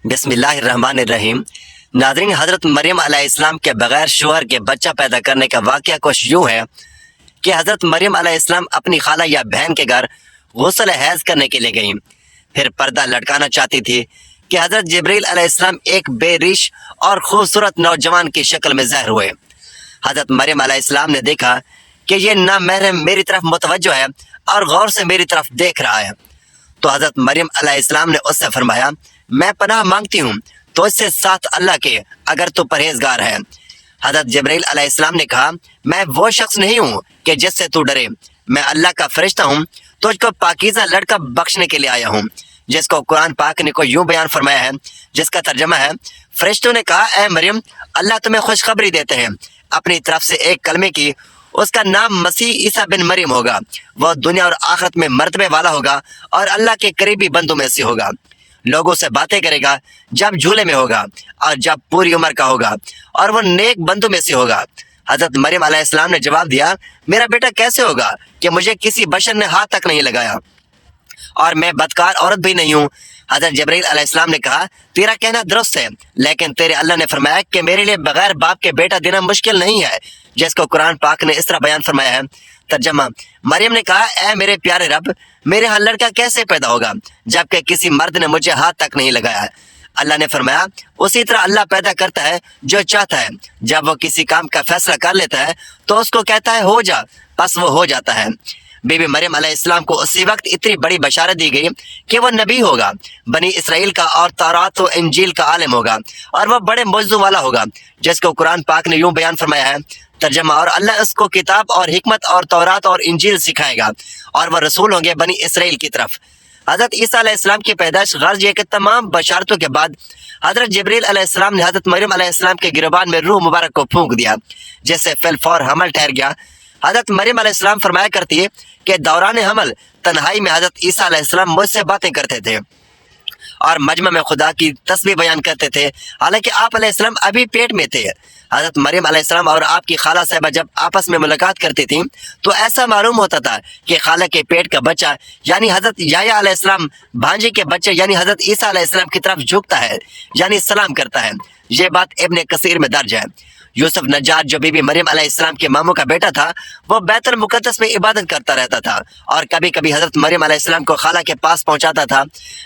بسم اللہ الرحمن الرحیم۔ ناظرین، حضرت مریم علیہ السلام کے بغیر شوہر کے بچہ پیدا کرنے کا واقعہ کچھ یوں ہے کہ حضرت مریم علیہ السلام اپنی خالہ یا بہن کے گھر غسل حیض کرنے کے لیے گئیں۔ پھر پردہ لٹکانا چاہتی تھی کہ حضرت جبریل علیہ السلام ایک بے ریش اور خوبصورت نوجوان کی شکل میں ظاہر ہوئے۔ حضرت مریم علیہ السلام نے دیکھا کہ یہ نامحرم میری طرف متوجہ ہے اور غور سے میری طرف دیکھ رہا ہے، تو حضرت مریم علیہ السلام نے اس سے فرمایا، میں پناہ مانگتی ہوں تو اس سے ساتھ اللہ کے، اگر تو پرہیزگار ہے۔ حضرت جبرائیل علیہ السلام نے کہا، میں وہ شخص نہیں ہوں کہ جس سے تو ڈرے، میں اللہ کا فرشتہ ہوں، تجھ کو پاکیزہ لڑکا بخشنے کے لیے آیا ہوں، جس کو قرآن پاک نے کو یوں بیان فرمایا ہے، جس کا ترجمہ ہے، فرشتوں نے کہا، اے مریم، اللہ تمہیں خوشخبری دیتے ہیں اپنی طرف سے ایک کلمے کی، اس کا نام مسیح عیسیٰ بن مریم ہوگا، وہ دنیا اور آخرت میں مرتبے والا ہوگا اور اللہ کے قریبی بندوں میں سے ہوگا، لوگوں سے باتیں کرے گا جب جھولے میں ہوگا اور جب پوری عمر کا ہوگا، اور وہ نیک بندوں میں سے ہوگا۔ حضرت مریم علیہ السلام نے جواب دیا، میرا بیٹا کیسے ہوگا کہ مجھے کسی بشر نے ہاتھ تک نہیں لگایا اور میں بدکار عورت بھی نہیں ہوں۔ حضرت جبرائیل علیہ السلام نے کہا، تیرا کہنا درست ہے، لیکن تیرے اللہ نے فرمایا کہ میرے لیے بغیر باپ کے بیٹا دینا مشکل نہیں ہے، جس کو قرآن پاک نے اس طرح بیان فرمایا ہے۔ ترجمہ، مریم نے کہا، اے میرے پیارے رب، میرے ہاں لڑکا کیسے پیدا ہوگا جبکہ کسی مرد نے مجھے ہاتھ تک نہیں لگایا؟ اللہ نے فرمایا، اسی طرح اللہ پیدا کرتا ہے جو چاہتا ہے، جب وہ کسی کام کا فیصلہ کر لیتا ہے تو اس کو کہتا ہے ہو جا، پس وہ ہو جاتا ہے۔ بی بی مریم علیہ السلام کو اسی وقت اتنی بڑی بشارت دی گئی کہ وہ نبی ہوگا، بنی اسرائیل کا اور تورات و انجیل کا عالم ہوگا، اور وہ بڑے معجزوں والا ہوگا، جس کو قرآن پاک نے یوں بیان فرمایا ہے۔ ترجمہ، اور اللہ اس کو کتاب اور حکمت اور تورات اور انجیل سکھائے گا، اور وہ رسول ہوں گے بنی اسرائیل کی طرف۔ حضرت عیسیٰ علیہ السلام کی پیدائش غرض یہ کہ تمام بشارتوں کے بعد حضرت جبریل علیہ السلام نے حضرت مریم علیہ السلام کے گریبان میں روح مبارک کو پھونک دیا، جس سے فی الفور حمل ٹھہر گیا۔ حضرت مریم علیہ السلام فرمایا کرتی ہے کہ دوران حمل تنہائی میں حضرت عیسیٰ علیہ السلام مجھ سے باتیں کرتے تھے اور مجمع میں خدا کی تسبیح بیان کرتے تھے، حالانکہ آپ علیہ السلام ابھی پیٹ میں تھے۔ حضرت مریم علیہ السلام اور آپ کی خالہ صاحبہ جب آپس میں ملاقات کرتی تھیں تو ایسا معلوم ہوتا تھا کہ خالہ کے پیٹ کا بچہ یعنی حضرت یحییٰ علیہ السلام بھانجی کے بچے یعنی حضرت عیسیٰ علیہ السلام کی طرف جھکتا ہے، یعنی سلام کرتا ہے۔ یہ بات ابن کثیر میں درج ہے۔ یوسف نجار جو بی بی مریم علیہ السلام کے ماموں کا بیٹا تھا، وہ بیت المقدس میں عبادت کرتا رہتا تھا اور کبھی کبھی حضرت مریم علیہ السلام کو خالہ کے پاس پہنچاتا تھا۔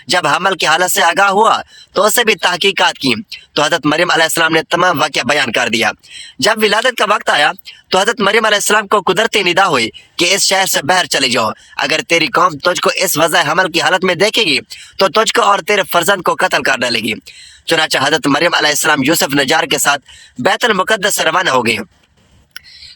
جب حمل کی حالت سے آگاہ ہوا تو اسے بھی تحقیقات کی تو حضرت مریم علیہ السلام نے تمام واقعہ بیان کر دیا۔ جب ولادت کا وقت آیا تو حضرت مریم علیہ السلام کو قدرتی ندا ہوئی کہ اس شہر سے باہر چلی جاؤ، اگر تیری قوم تجھ کو اس وضع حمل کی حالت میں دیکھے گی تو تجھ کو اور تیرے فرزند کو قتل کر ڈالے گی۔ چنانچہ حضرت مریم علیہ السلام یوسف نجار کے ساتھ بیت المقدس سے روانہ ہو گئی۔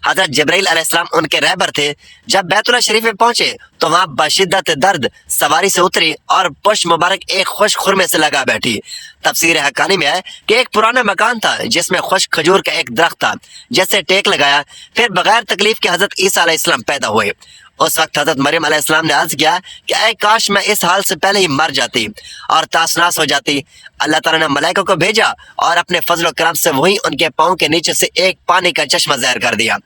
حضرت جبرائیل علیہ السلام ان کے رہبر تھے۔ جب بیت اللہ شریف میں پہنچے تو وہاں بشدت درد سواری سے اتری اور پشت مبارک ایک خشک خرمے سے لگا بیٹھی۔ تفسیر حقانی میں ہے کہ ایک پرانا مکان تھا جس میں خشک کھجور کا ایک درخت تھا، جیسے ٹیک لگایا، پھر بغیر تکلیف کے حضرت عیسیٰ علیہ السلام پیدا ہوئے۔ اس وقت حضرت مریم علیہ السلام نے عرض کیا کہ اے کاش میں اس حال سے پہلے ہی مر جاتی اور تاسناس ہو جاتی۔ اللہ تعالیٰ نے ملائکہ کو بھیجا اور اپنے فضل و کرم سے وہی ان کے پاؤں کے نیچے سے ایک پانی کا چشمہ ظاہر کر دیا۔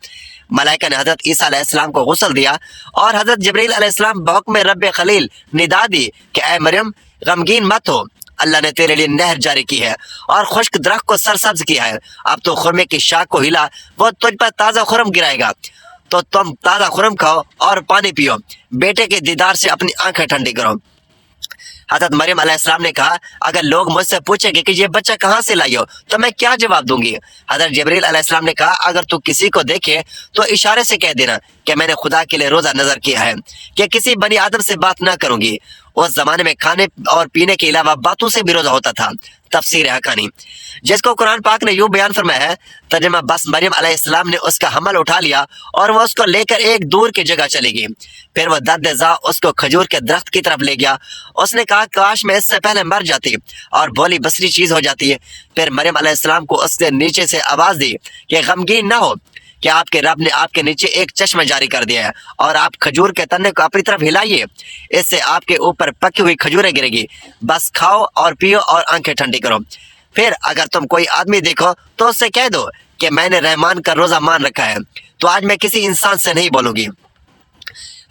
ملائکہ نے حضرت عیسیٰ علیہ السلام کو غسل دیا اور حضرت جبرائیل علیہ السلام بحکم رب خلیل ندا دی کہ اے مریم، غمگین مت ہو، اللہ نے تیرے لیے نہر جاری کی ہے اور خشک درخت کو سرسبز کیا ہے، اب تو خرمے کی شاخ کو ہلا، وہ تجھ پر تازہ خرم گرائے گا، تو تم تازہ خرم کھاؤ اور پانی پیو، بیٹے کے دیدار سے اپنی آنکھیں ٹھنڈی کرو۔ حضرت مریم علیہ السلام نے کہا، اگر لوگ مجھ سے پوچھیں گے کہ یہ بچہ کہاں سے لائی ہو تو میں کیا جواب دوں گی؟ حضرت جبرائیل علیہ السلام نے کہا، اگر تو کسی کو دیکھے تو اشارے سے کہہ دینا کہ میں نے خدا کے لیے روزہ نظر کیا ہے کہ کسی بنی آدم سے بات نہ کروں گی۔ اس زمانے میں کھانے اور پینے کے علاوہ باتوں سے بھی روزہ ہوتا تھا۔ تفسیر حقانی، جس کو قرآن پاک نے یوں بیان فرمایا ہے۔ ترجمہ، بس مریم علیہ السلام نے اس کا حمل اٹھا لیا اور وہ اس کو لے کر ایک دور کی جگہ چلی گئی۔ پھر وہ درد زا اس کو کھجور کے درخت کی طرف لے گیا۔ اس نے کہا، کاش میں اس سے پہلے مر جاتی اور بھولی بصری چیز ہو جاتی ہے۔ پھر مریم علیہ السلام کو اس کے نیچے سے آواز دی کہ غمگین نہ ہو کہ آپ کے رب نے آپ کے نیچے ایک چشمہ جاری کر دیا ہے اور آپ کھجور کے تنے کو اپنی طرف ہلائیے، اس سے آپ کے اوپر پکی ہوئی کھجوریں گرے گی، بس کھاؤ اور پیو اور آنکھیں ٹھنڈی کرو۔ پھر اگر تم کوئی آدمی دیکھو تو اس سے کہہ دو کہ میں نے رحمان کا روزہ مان رکھا ہے، تو آج میں کسی انسان سے نہیں بولوں گی۔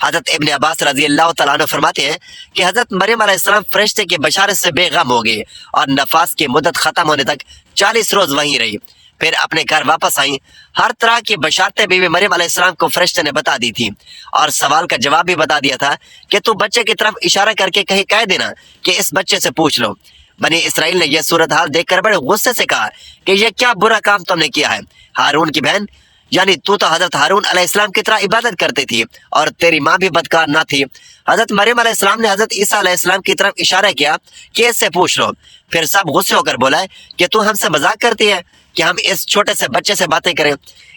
حضرت ابن عباس رضی اللہ تعالیٰ عنہ فرماتے ہیں کہ حضرت مریم علیہ السلام فرشتے کی بشارت سے بے غم ہو گئی اور نفاس کی مدت ختم ہونے تک 40 روز وہیں رہی، پھر اپنے گھر واپس آئیں۔ ہر طرح کی بشارتیں بیوی مریم علیہ السلام کو فرشتے نے بتا دی تھی اور سوال کا جواب بھی بتا دیا تھا کہ تو بچے کی طرف اشارہ کر کے کہیں کہہ دینا کہ اس بچے سے پوچھ لو۔ بنی اسرائیل نے یہ صورتحال دیکھ کر بڑے غصے سے کہا کہ یہ کیا برا کام تم نے کیا ہے، ہارون کی بہن یعنی تو حضرت ہارون علیہ السلام کی طرح عبادت کرتی تھی اور تیری ماں بھی بدکار نہ تھی۔ حضرت مریم علیہ السلام نے حضرت عیسیٰ علیہ السلام کی طرف اشارہ کیا کہ اس سے پوچھ لو، پھر سب غصے ہو کر بولا کہ تو ہم سے مذاق کرتی ہے کہ ہم اس چھوٹے سے بچے سے باتیں کریں۔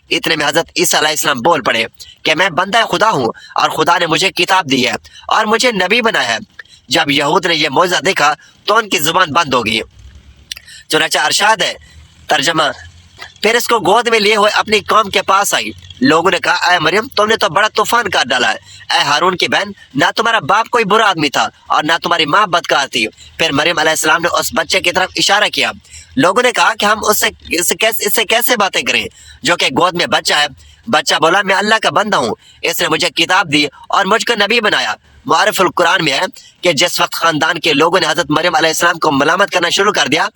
اتنے میں حضرت عیسیٰ علیہ السلام بول پڑے کہ میں بندہ خدا ہوں اور خدا نے مجھے کتاب دی ہے اور مجھے نبی بنایا ہے۔ جب یہود نے یہ معجزہ دیکھا تو ان کی زبان بند ہو گئی۔ چنانچہ ارشاد ہے ترجمہ، پھر اس کو گود میں لیے ہوئے اپنی قوم کے پاس آئی۔ لوگوں نے کہا اے مریم تم نے تو بڑا طوفان کر ڈالا ہے، اے ہارون کی بہن نہ تمہارا باپ کوئی برا آدمی تھا اور نہ تمہاری ماں بدکار تھی۔ پھر مریم علیہ السلام نے اس بچے کی طرف اشارہ کیا۔ لوگوں نے کہا کہ ہم اس سے کیسے باتیں کریں جو کہ گود میں بچہ ہے۔ بچہ بولا میں اللہ کا بندہ ہوں، اس نے مجھے کتاب دی اور مجھ کو نبی بنایا۔ معرف القرآن میں ہے کہ جس وقت خاندان کے لوگوں نے حضرت مریم علیہ السلام کو ملامت کرنا شروع کر دیا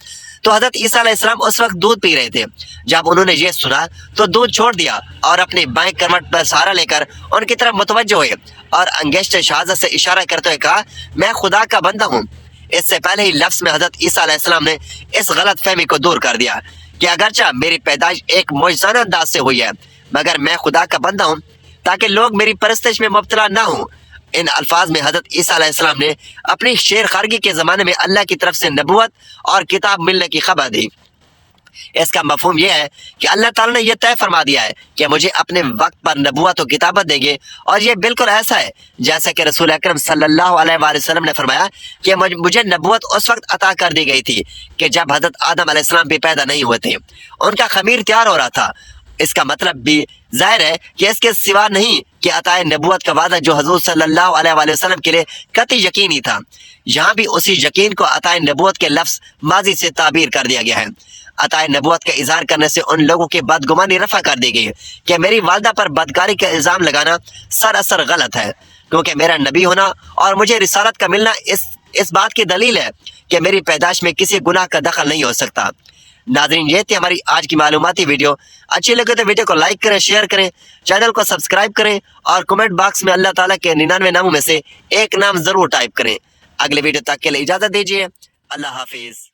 تو حضرت عیسیٰ علیہ السلام اس وقت دودھ پی رہے تھے۔ جب انہوں نے یہ سنا تو دودھ چھوڑ دیا اور اپنی بائیں کروٹ پر سہارا لے کر ان کی طرف متوجہ ہوئے اور انگشت شہادت سے اشارہ کرتے ہوئے کہا میں خدا کا بندہ ہوں۔ اس سے پہلے ہی لفظ میں حضرت عیسیٰ علیہ السلام نے اس غلط فہمی کو دور کر دیا کہ اگرچہ میری پیدائش ایک معجزانہ انداز سے ہوئی ہے مگر میں خدا کا بندہ ہوں تاکہ لوگ میری پرستش میں مبتلا نہ ہوں۔ ان الفاظ میں حضرت عیسیٰ علیہ السلام نے اپنی شیر خارگی کے زمانے میں اللہ کی طرف سے نبوت اور کتاب ملنے کی خبر دی۔ اس کا مفہوم یہ ہے کہ اللہ تعالیٰ نے یہ طے فرما دیا ہے کہ مجھے اپنے وقت پر نبوت و کتابت دیں گے، اور یہ بالکل ایسا ہے جیسا کہ رسول اکرم صلی اللہ علیہ وآلہ وسلم نے فرمایا کہ مجھے نبوت اس وقت عطا کر دی گئی تھی کہ جب حضرت آدم علیہ السلام بھی پیدا نہیں ہوئے تھے، ان کا خمیر تیار ہو رہا تھا۔ اس کا مطلب بھی ظاہر ہے کہ اس کے سوا نہیں کہ عطا نبوت کا وعدہ جو حضور صلی اللہ علیہ وآلہ وسلم کے لیے قطعی یقینی تھا، یہاں بھی اسی یقین کو عطا نبوت کے لفظ ماضی سے تعبیر کر دیا گیا ہے۔ عطا نبوت کا اظہار کرنے سے ان لوگوں کی بدگمانی رفع کر دی گئی کہ میری والدہ پر بدکاری کا الزام لگانا سراسر غلط ہے، کیونکہ میرا نبی ہونا اور مجھے رسالت کا ملنا اس بات کی دلیل ہے کہ میری پیدائش میں کسی گناہ کا دخل نہیں ہو سکتا۔ ناظرین یہ تھی ہماری آج کی معلوماتی ویڈیو۔ اچھی لگے تو ویڈیو کو لائک کریں، شیئر کریں، چینل کو سبسکرائب کریں اور کمنٹ باکس میں اللہ تعالیٰ کے 99 ناموں میں سے ایک نام ضرور ٹائپ کریں۔ اگلے ویڈیو تک کے لیے اجازت دیجیے، اللہ حافظ۔